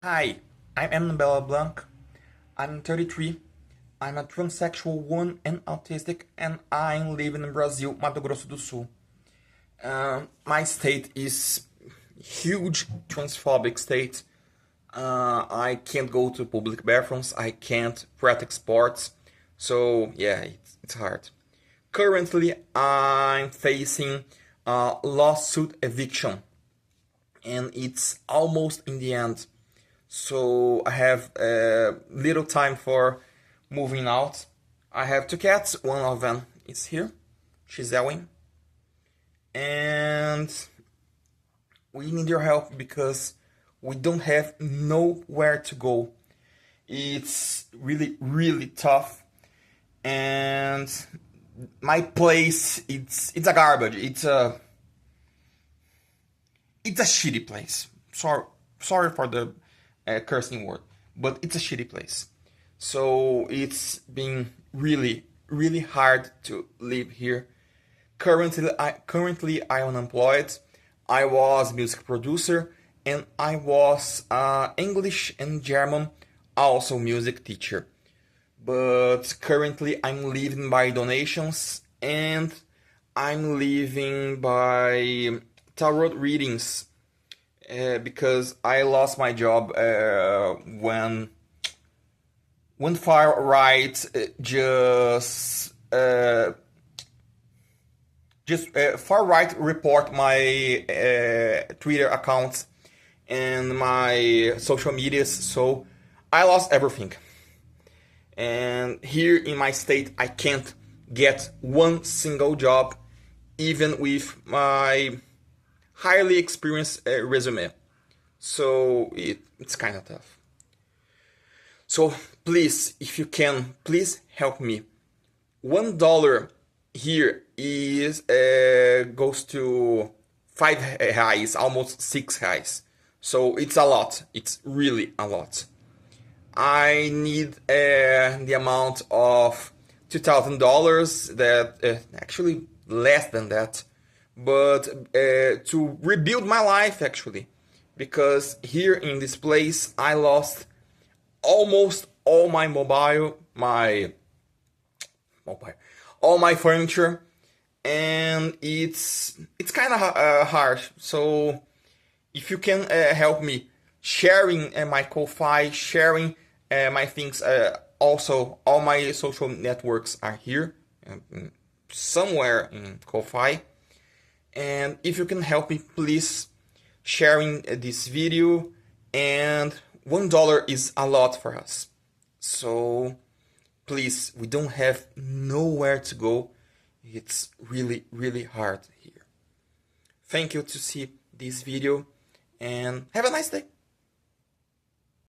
Hi, I'm Annabella Blanc. I'm 33. I'm a transsexual woman and autistic, and I'm living in Brazil, Mato Grosso do Sul. My state is huge transphobic state. I can't go to public bathrooms. I can't practice sports. So yeah, it's hard. Currently, I'm facing a lawsuit eviction, and it's almost in the end. So I have little time for moving out. I have two cats. One of them is here. She's Ellen. And we need your help because we don't have nowhere to go. It's really, really tough. And my place, it's a garbage. It's a shitty place. Sorry for the cursing word, but it's a shitty place. So it's been really, really hard to live here. Currently I'm unemployed. I was music producer and I was English and German, also music teacher. But currently I'm living by donations and I'm living by tarot readings because I lost my job when far right far right report my Twitter accounts and my social medias, so I lost everything. And here in my state, I can't get one single job, even with my highly experienced resume. So it's kind of tough. So please, if you can, please help me. $1 here is goes to five reais, almost $6. So it's a lot. It's really a lot. I need the amount of $2,000, that actually less than that, but to rebuild my life actually, because here in this place I lost almost all mobile, all my furniture, and it's kind of harsh. So if you can help me sharing my Ko-Fi, sharing my things, also all my social networks are here somewhere in Ko-Fi. And if you can help me, please sharing this video, and $1 is a lot for us. So please, we don't have nowhere to go. It's really, really hard here. Thank you to see this video and have a nice day.